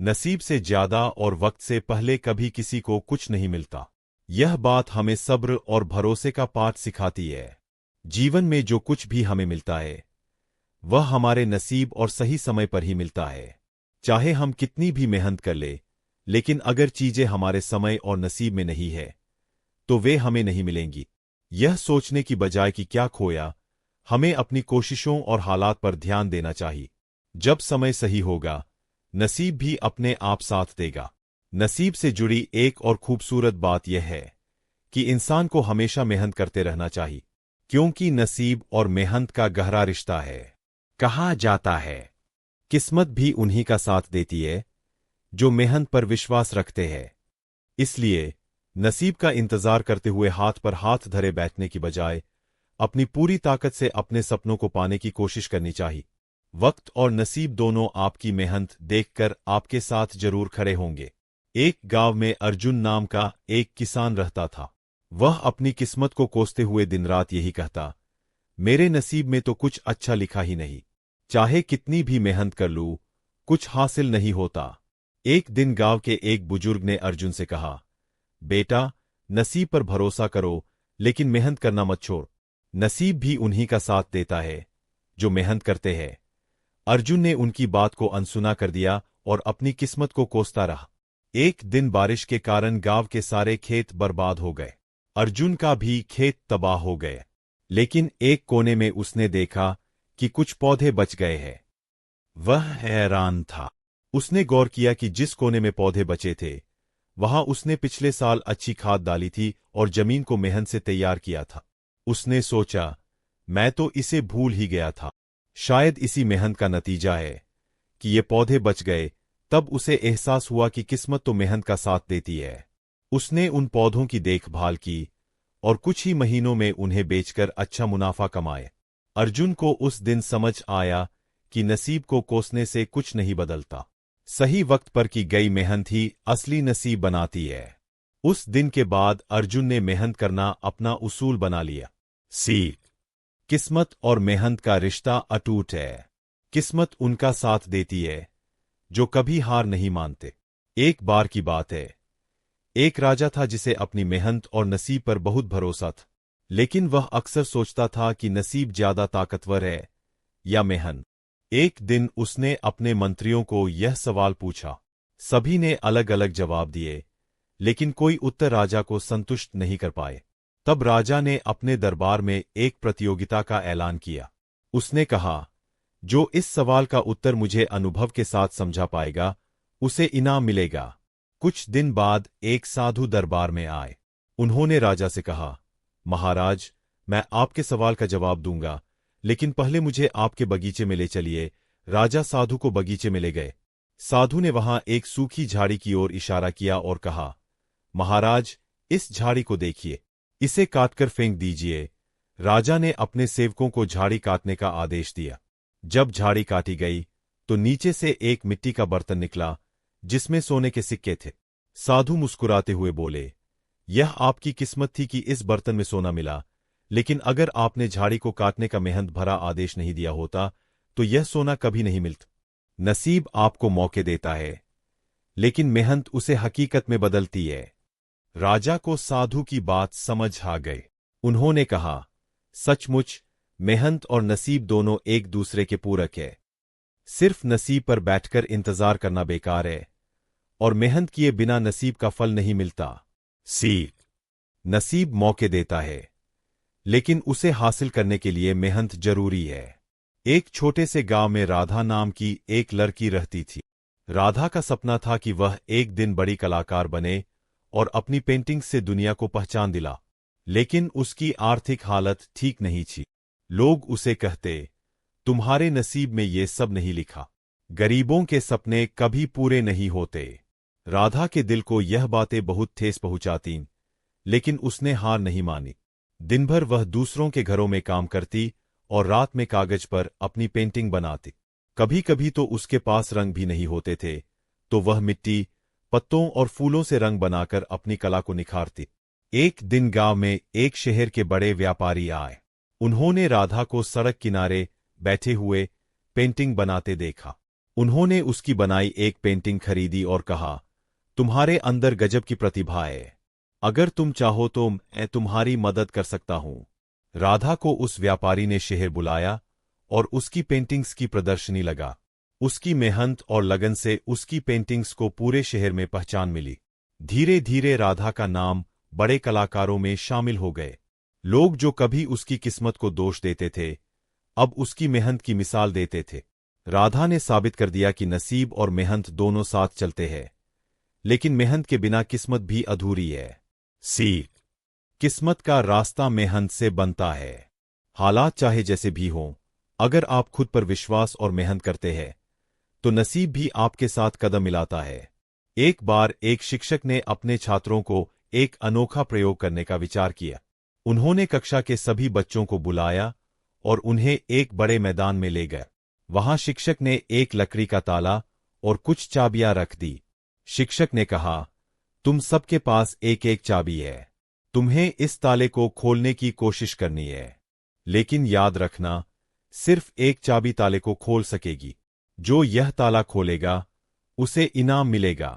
नसीब से ज्यादा और वक्त से पहले कभी किसी को कुछ नहीं मिलता। यह बात हमें सब्र और भरोसे का पाठ सिखाती है। जीवन में जो कुछ भी हमें मिलता है वह हमारे नसीब और सही समय पर ही मिलता है। चाहे हम कितनी भी मेहनत कर ले, लेकिन अगर चीजें हमारे समय और नसीब में नहीं है तो वे हमें नहीं मिलेंगी। यह सोचने की बजाय कि क्या खोया, हमें अपनी कोशिशों और हालात पर ध्यान देना चाहिए। जब समय सही होगा, नसीब भी अपने आप साथ देगा। नसीब से जुड़ी एक और खूबसूरत बात यह है कि इंसान को हमेशा मेहनत करते रहना चाहिए, क्योंकि नसीब और मेहनत का गहरा रिश्ता है। कहा जाता है, किस्मत भी उन्हीं का साथ देती है जो मेहनत पर विश्वास रखते हैं। इसलिए नसीब का इंतजार करते हुए हाथ पर हाथ धरे बैठने की बजाय अपनी पूरी ताकत से अपने सपनों को पाने की कोशिश करनी चाहिए। वक्त और नसीब दोनों आपकी मेहनत देखकर आपके साथ जरूर खड़े होंगे। एक गांव में अर्जुन नाम का एक किसान रहता था। वह अपनी किस्मत को कोसते हुए दिन रात यही कहता, मेरे नसीब में तो कुछ अच्छा लिखा ही नहीं। चाहे कितनी भी मेहनत कर लूं, कुछ हासिल नहीं होता। एक दिन गांव के एक बुजुर्ग ने अर्जुन से कहा, बेटा, नसीब पर भरोसा करो, लेकिन मेहनत करना मत छोड़। नसीब भी उन्हीं का साथ देता है जो मेहनत करते हैं। अर्जुन ने उनकी बात को अनसुना कर दिया और अपनी किस्मत को कोसता रहा। एक दिन बारिश के कारण गांव के सारे खेत बर्बाद हो गए। अर्जुन का भी खेत तबाह हो गए, लेकिन एक कोने में उसने देखा कि कुछ पौधे बच गए हैं। वह हैरान था। उसने गौर किया कि जिस कोने में पौधे बचे थे, वहां उसने पिछले साल अच्छी खाद डाली थी और जमीन को मेहनत से तैयार किया था। उसने सोचा, मैं तो इसे भूल ही गया था। शायद इसी मेहनत का नतीजा है कि ये पौधे बच गए। तब उसे एहसास हुआ कि किस्मत तो मेहनत का साथ देती है। उसने उन पौधों की देखभाल की और कुछ ही महीनों में उन्हें बेचकर अच्छा मुनाफा कमाए। अर्जुन को उस दिन समझ आया कि नसीब को कोसने से कुछ नहीं बदलता। सही वक्त पर की गई मेहनत ही असली नसीब बनाती है। उस दिन के बाद अर्जुन ने मेहनत करना अपना उसूल बना लिया। सीख, किस्मत और मेहनत का रिश्ता अटूट है। किस्मत उनका साथ देती है जो कभी हार नहीं मानते। एक बार की बात है, एक राजा था जिसे अपनी मेहनत और नसीब पर बहुत भरोसा था, लेकिन वह अक्सर सोचता था कि नसीब ज्यादा ताकतवर है या मेहनत। एक दिन उसने अपने मंत्रियों को यह सवाल पूछा। सभी ने अलग अलग जवाब दिए, लेकिन कोई उत्तर राजा को संतुष्ट नहीं कर पाए। तब राजा ने अपने दरबार में एक प्रतियोगिता का ऐलान किया। उसने कहा, जो इस सवाल का उत्तर मुझे अनुभव के साथ समझा पाएगा, उसे इनाम मिलेगा। कुछ दिन बाद एक साधु दरबार में आए। उन्होंने राजा से कहा, महाराज, मैं आपके सवाल का जवाब दूंगा, लेकिन पहले मुझे आपके बगीचे में ले चलिए। राजा साधु को बगीचे में ले गए। साधु ने वहां एक सूखी झाड़ी की ओर इशारा किया और कहा, महाराज, इस झाड़ी को देखिए, इसे काटकर फेंक दीजिए। राजा ने अपने सेवकों को झाड़ी काटने का आदेश दिया। जब झाड़ी काटी गई तो नीचे से एक मिट्टी का बर्तन निकला जिसमें सोने के सिक्के थे। साधु मुस्कुराते हुए बोले, यह आपकी किस्मत थी कि इस बर्तन में सोना मिला, लेकिन अगर आपने झाड़ी को काटने का मेहनत भरा आदेश नहीं दिया होता तो यह सोना कभी नहीं मिलता। नसीब आपको मौके देता है, लेकिन मेहनत उसे हकीकत में बदलती है। राजा को साधु की बात समझ आ गई। उन्होंने कहा, सचमुच मेहनत और नसीब दोनों एक दूसरे के पूरक है। सिर्फ नसीब पर बैठकर इंतजार करना बेकार है, और मेहनत किए बिना नसीब का फल नहीं मिलता। सीख, नसीब मौके देता है, लेकिन उसे हासिल करने के लिए मेहनत जरूरी है। एक छोटे से गांव में राधा नाम की एक लड़की रहती थी। राधा का सपना था कि वह एक दिन बड़ी कलाकार बने और अपनी पेंटिंग से दुनिया को पहचान दिला, लेकिन उसकी आर्थिक हालत ठीक नहीं थी। लोग उसे कहते, तुम्हारे नसीब में ये सब नहीं लिखा। गरीबों के सपने कभी पूरे नहीं होते। राधा के दिल को यह बातें बहुत ठेस पहुंचातीं, लेकिन उसने हार नहीं मानी। दिन भर वह दूसरों के घरों में काम करती और रात में कागज पर अपनी पेंटिंग बनाती। कभी कभी तो उसके पास रंग भी नहीं होते थे, तो वह मिट्टी, पत्तों और फूलों से रंग बनाकर अपनी कला को निखारती। एक दिन गांव में एक शहर के बड़े व्यापारी आए। उन्होंने राधा को सड़क किनारे बैठे हुए पेंटिंग बनाते देखा। उन्होंने उसकी बनाई एक पेंटिंग खरीदी और कहा, तुम्हारे अंदर गजब की प्रतिभा है। अगर तुम चाहो तो मैं तुम्हारी मदद कर सकता हूं। राधा को उस व्यापारी ने शहर बुलाया और उसकी पेंटिंग्स की प्रदर्शनी लगा। उसकी मेहनत और लगन से उसकी पेंटिंग्स को पूरे शहर में पहचान मिली। धीरे धीरे राधा का नाम बड़े कलाकारों में शामिल हो गए। लोग जो कभी उसकी किस्मत को दोष देते थे, अब उसकी मेहनत की मिसाल देते थे। राधा ने साबित कर दिया कि नसीब और मेहनत दोनों साथ चलते हैं, लेकिन मेहनत के बिना किस्मत भी अधूरी है। सीख: किस्मत का रास्ता मेहनत से बनता है। हालात चाहे जैसे भी हों, अगर आप खुद पर विश्वास और मेहनत करते हैं तो नसीब भी आपके साथ कदम मिलाता है। एक बार एक शिक्षक ने अपने छात्रों को एक अनोखा प्रयोग करने का विचार किया। उन्होंने कक्षा के सभी बच्चों को बुलाया और उन्हें एक बड़े मैदान में ले गए। वहां शिक्षक ने एक लकड़ी का ताला और कुछ चाबियां रख दी। शिक्षक ने कहा, तुम सबके पास एक एक चाबी है। तुम्हें इस ताले को खोलने की कोशिश करनी है, लेकिन याद रखना, सिर्फ एक चाबी ताले को खोल सकेगी। जो यह ताला खोलेगा उसे इनाम मिलेगा।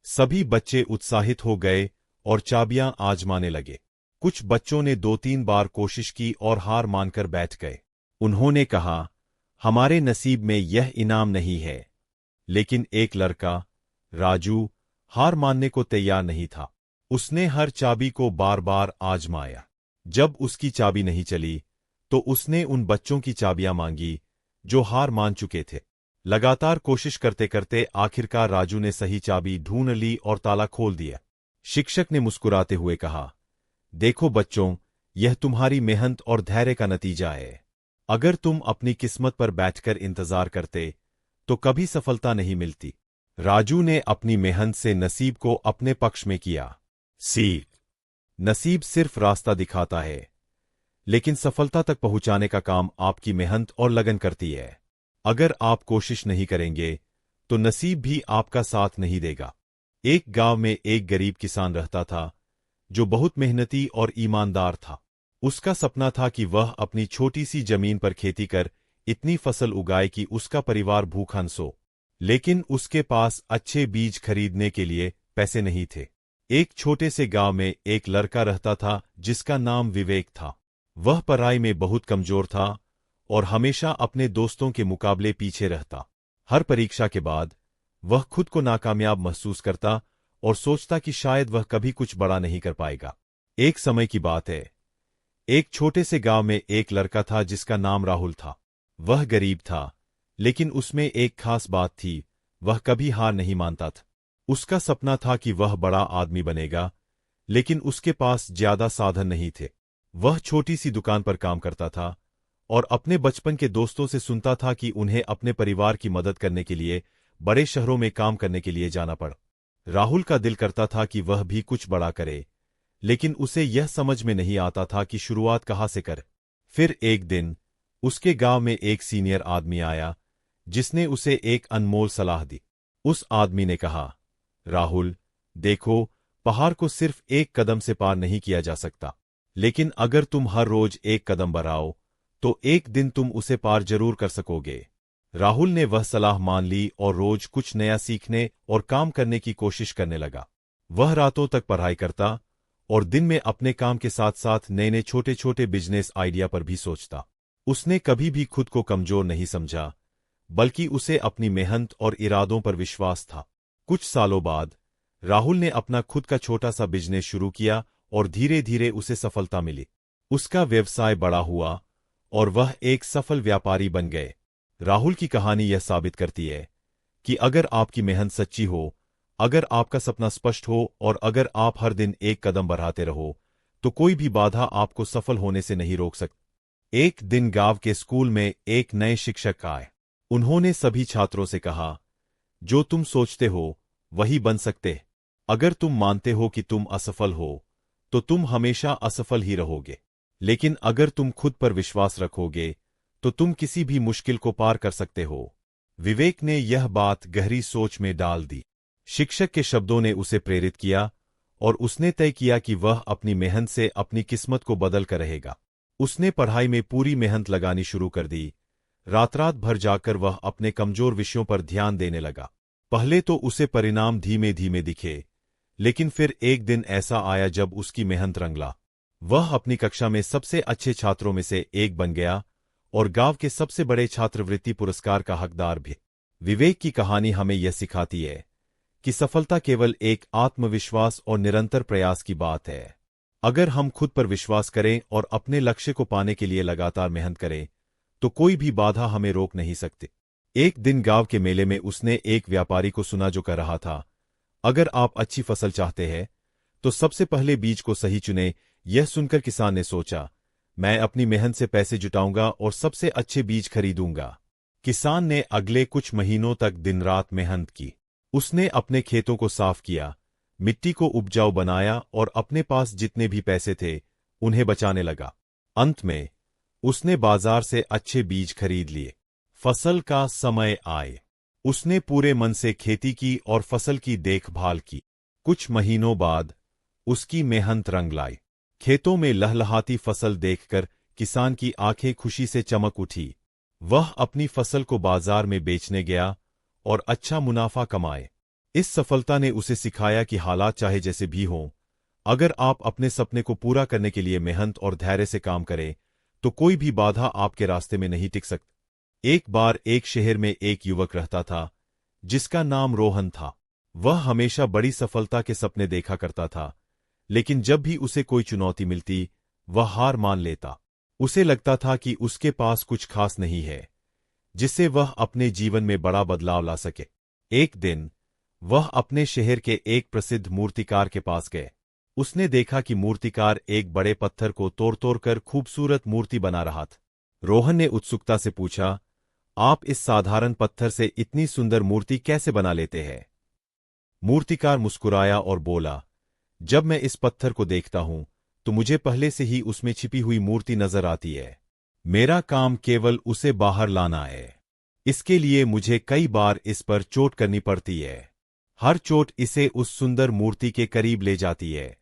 सभी बच्चे उत्साहित हो गए और चाबियां आजमाने लगे। कुछ बच्चों ने 2-3 बार कोशिश की और हार मानकर बैठ गए। उन्होंने कहा, हमारे नसीब में यह इनाम नहीं है। लेकिन एक लड़का, राजू, हार मानने को तैयार नहीं था। उसने हर चाबी को बार बार आजमाया। जब उसकी चाबी नहीं चली तो उसने उन बच्चों की चाबियां मांगी जो हार मान चुके थे। लगातार कोशिश करते करते आखिरकार राजू ने सही चाबी ढूंढ ली और ताला खोल दिया। शिक्षक ने मुस्कुराते हुए कहा, देखो बच्चों, यह तुम्हारी मेहनत और धैर्य का नतीजा है। अगर तुम अपनी किस्मत पर बैठकर इंतजार करते तो कभी सफलता नहीं मिलती। राजू ने अपनी मेहनत से नसीब को अपने पक्ष में किया। सीख: नसीब सिर्फ रास्ता दिखाता है, लेकिन सफलता तक पहुंचाने का काम आपकी मेहनत और लगन करती है। अगर आप कोशिश नहीं करेंगे तो नसीब भी आपका साथ नहीं देगा। एक गांव में एक गरीब किसान रहता था जो बहुत मेहनती और ईमानदार था। उसका सपना था कि वह अपनी छोटी सी जमीन पर खेती कर इतनी फसल उगाए कि उसका परिवार भूखा न सो। लेकिन उसके पास अच्छे बीज खरीदने के लिए पैसे नहीं थे। एक छोटे से गांव में एक लड़का रहता था जिसका नाम विवेक था। वह पढ़ाई में बहुत कमजोर था और हमेशा अपने दोस्तों के मुकाबले पीछे रहता। हर परीक्षा के बाद वह खुद को नाकामयाब महसूस करता और सोचता कि शायद वह कभी कुछ बड़ा नहीं कर पाएगा। एक समय की बात है, एक छोटे से गांव में एक लड़का था जिसका नाम राहुल था। वह गरीब था, लेकिन उसमें एक खास बात थी, वह कभी हार नहीं मानता था। उसका सपना था कि वह बड़ा आदमी बनेगा, लेकिन उसके पास ज्यादा साधन नहीं थे। वह छोटी सी दुकान पर काम करता था और अपने बचपन के दोस्तों से सुनता था कि उन्हें अपने परिवार की मदद करने के लिए बड़े शहरों में काम करने के लिए जाना पड़ा। राहुल का दिल करता था कि वह भी कुछ बड़ा करे, लेकिन उसे यह समझ में नहीं आता था कि शुरुआत कहाँ से करे। फिर एक दिन उसके गांव में एक सीनियर आदमी आया जिसने उसे एक अनमोल सलाह दी। उस आदमी ने कहा, राहुल, देखो, पहाड़ को सिर्फ एक कदम से पार नहीं किया जा सकता, लेकिन अगर तुम हर रोज एक कदम बढ़ाओ तो एक दिन तुम उसे पार जरूर कर सकोगे। राहुल ने वह सलाह मान ली और रोज कुछ नया सीखने और काम करने की कोशिश करने लगा। वह रातों तक पढ़ाई करता और दिन में अपने काम के साथ साथ नए नए छोटे छोटे बिजनेस आइडिया पर भी सोचता। उसने कभी भी खुद को कमजोर नहीं समझा, बल्कि उसे अपनी मेहनत और इरादों पर विश्वास था। कुछ सालों बाद राहुल ने अपना खुद का छोटा सा बिजनेस शुरू किया और धीरे धीरे उसे सफलता मिली। उसका व्यवसाय बड़ा हुआ और वह एक सफल व्यापारी बन गए। राहुल की कहानी यह साबित करती है कि अगर आपकी मेहनत सच्ची हो, अगर आपका सपना स्पष्ट हो और अगर आप हर दिन एक कदम बढ़ाते रहो, तो कोई भी बाधा आपको सफल होने से नहीं रोक सकती। एक दिन गांव के स्कूल में एक नए शिक्षक आए। उन्होंने सभी छात्रों से कहा, जो तुम सोचते हो वही बन सकते। अगर तुम मानते हो कि तुम असफल हो, तो तुम हमेशा असफल ही रहोगे। लेकिन अगर तुम खुद पर विश्वास रखोगे, तो तुम किसी भी मुश्किल को पार कर सकते हो। विवेक ने यह बात गहरी सोच में डाल दी। शिक्षक के शब्दों ने उसे प्रेरित किया और उसने तय किया कि वह अपनी मेहनत से अपनी किस्मत को बदल कर रहेगा। उसने पढ़ाई में पूरी मेहनत लगानी शुरू कर दी। रात रात भर जाकर वह अपने कमजोर विषयों पर ध्यान देने लगा। पहले तो उसे परिणाम धीमे धीमे दिखे, लेकिन फिर एक दिन ऐसा आया जब उसकी मेहनत रंग ला। वह अपनी कक्षा में सबसे अच्छे छात्रों में से एक बन गया और गांव के सबसे बड़े छात्रवृत्ति पुरस्कार का हकदार भी। विवेक की कहानी हमें यह सिखाती है कि सफलता केवल एक आत्मविश्वास और निरंतर प्रयास की बात है। अगर हम खुद पर विश्वास करें और अपने लक्ष्य को पाने के लिए लगातार मेहनत करें, तो कोई भी बाधा हमें रोक नहीं सकती। एक दिन गांव के मेले में उसने एक व्यापारी को सुना जो कह रहा था, अगर आप अच्छी फसल चाहते हैं तो सबसे पहले बीज को सही चुने। यह सुनकर किसान ने सोचा, मैं अपनी मेहनत से पैसे जुटाऊंगा और सबसे अच्छे बीज खरीदूंगा। किसान ने अगले कुछ महीनों तक दिन रात मेहनत की। उसने अपने खेतों को साफ किया, मिट्टी को उपजाऊ बनाया और अपने पास जितने भी पैसे थे उन्हें बचाने लगा। अंत में उसने बाजार से अच्छे बीज खरीद लिए। फसल का समय आए। उसने पूरे मन से खेती की और फसल की देखभाल की। कुछ महीनों बाद उसकी मेहनत रंग लाई। खेतों में लहलहाती फसल देखकर किसान की आंखें खुशी से चमक उठी। वह अपनी फसल को बाजार में बेचने गया और अच्छा मुनाफा कमाए। इस सफलता ने उसे सिखाया कि हालात चाहे जैसे भी हों, अगर आप अपने सपने को पूरा करने के लिए मेहनत और धैर्य से काम करें तो कोई भी बाधा आपके रास्ते में नहीं टिक सकती। एक बार एक शहर में एक युवक रहता था जिसका नाम रोहन था। वह हमेशा बड़ी सफलता के सपने देखा करता था, लेकिन जब भी उसे कोई चुनौती मिलती वह हार मान लेता। उसे लगता था कि उसके पास कुछ खास नहीं है जिससे वह अपने जीवन में बड़ा बदलाव ला सके। एक दिन वह अपने शहर के एक प्रसिद्ध मूर्तिकार के पास गए। उसने देखा कि मूर्तिकार एक बड़े पत्थर को तोड़ तोड़ कर खूबसूरत मूर्ति बना रहा था। रोहन ने उत्सुकता से पूछा, आप इस साधारण पत्थर से इतनी सुंदर मूर्ति कैसे बना लेते हैं? मूर्तिकार मुस्कुराया और बोला, जब मैं इस पत्थर को देखता हूं तो मुझे पहले से ही उसमें छिपी हुई मूर्ति नजर आती है। मेरा काम केवल उसे बाहर लाना है। इसके लिए मुझे कई बार इस पर चोट करनी पड़ती है। हर चोट इसे उस सुंदर मूर्ति के करीब ले जाती है।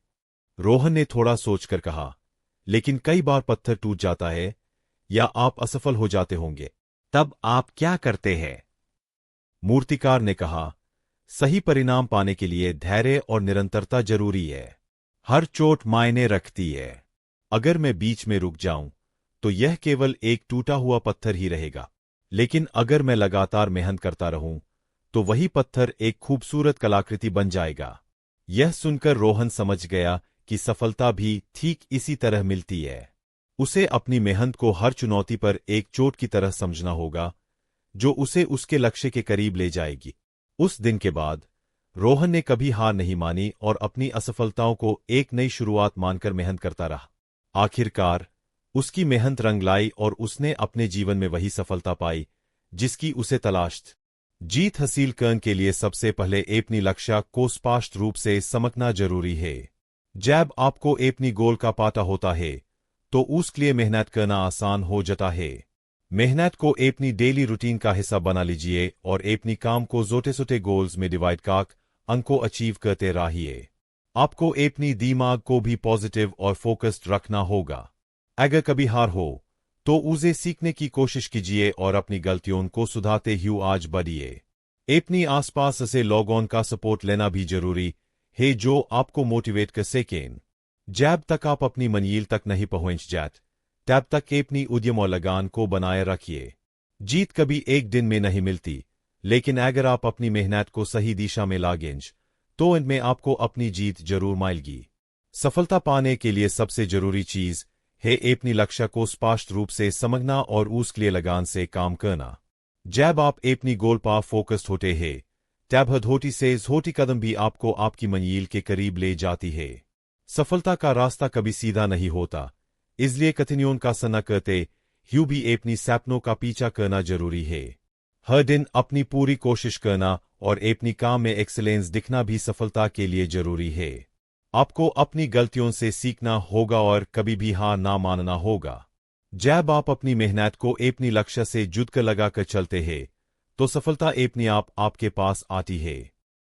रोहन ने थोड़ा सोचकर कहा, लेकिन कई बार पत्थर टूट जाता है या आप असफल हो जाते होंगे, तब आप क्या करते हैं? मूर्तिकार ने कहा, सही परिणाम पाने के लिए धैर्य और निरंतरता जरूरी है। हर चोट मायने रखती है। अगर मैं बीच में रुक जाऊं तो यह केवल एक टूटा हुआ पत्थर ही रहेगा, लेकिन अगर मैं लगातार मेहनत करता रहूं तो वही पत्थर एक खूबसूरत कलाकृति बन जाएगा। यह सुनकर रोहन समझ गया कि सफलता भी ठीक इसी तरह मिलती है। उसे अपनी मेहनत को हर चुनौती पर एक चोट की तरह समझना होगा जो उसे उसके लक्ष्य के करीब ले जाएगी। उस दिन के बाद रोहन ने कभी हार नहीं मानी और अपनी असफलताओं को एक नई शुरुआत मानकर मेहनत करता रहा। आखिरकार उसकी मेहनत रंग लाई और उसने अपने जीवन में वही सफलता पाई जिसकी उसे तलाश थी। जीत हासिल करने के लिए सबसे पहले अपनी लक्ष्य को स्पष्ट रूप से समझना जरूरी है। जब आपको अपनी गोल का पता होता है तो उसके लिए मेहनत करना आसान हो जाता है। मेहनत को अपनी डेली रूटीन का हिस्सा बना लीजिए और अपनी काम को छोटे छोटे गोल्स में डिवाइड कर उनको अचीव करते रहिए। आपको अपनी दिमाग को भी पॉजिटिव और फोकस्ड रखना होगा। अगर कभी हार हो तो उसे सीखने की कोशिश कीजिए और अपनी गलतियों को सुधारते हुए आज बढ़िए। अपनी आसपास से लोगों का सपोर्ट लेना भी जरूरी है जो आपको मोटिवेट कर सकें। जब तक आप अपनी मंजिल तक नहीं पहुंच जाते तब तक अपनी उद्यम और लगान को बनाए रखिए। जीत कभी एक दिन में नहीं मिलती, लेकिन अगर आप अपनी मेहनत को सही दिशा में लागें तो इनमें आपको अपनी जीत जरूर मिलेगी। सफलता पाने के लिए सबसे जरूरी चीज है अपनी लक्ष्य को स्पष्ट रूप से समझना और उसके लिए लगान से काम करना। जब आप अपनी गोल पर फोकस्ड होते हैं तब हथौटी से छोटी कदम भी आपको आपकी मंजिल के करीब ले जाती है। सफलता का रास्ता कभी सीधा नहीं होता, इसलिए कठिनाइयों का सामना करते हुए भी अपनी सपनों का पीछा करना जरूरी है। हर दिन अपनी पूरी कोशिश करना और अपनी काम में एक्सीलेंस दिखना भी सफलता के लिए जरूरी है। आपको अपनी गलतियों से सीखना होगा और कभी भी हार ना मानना होगा। जब आप अपनी मेहनत को अपनी लक्ष्य से जुड़कर लगाकर चलते हैं तो सफलता अपने आप आपके पास आती है।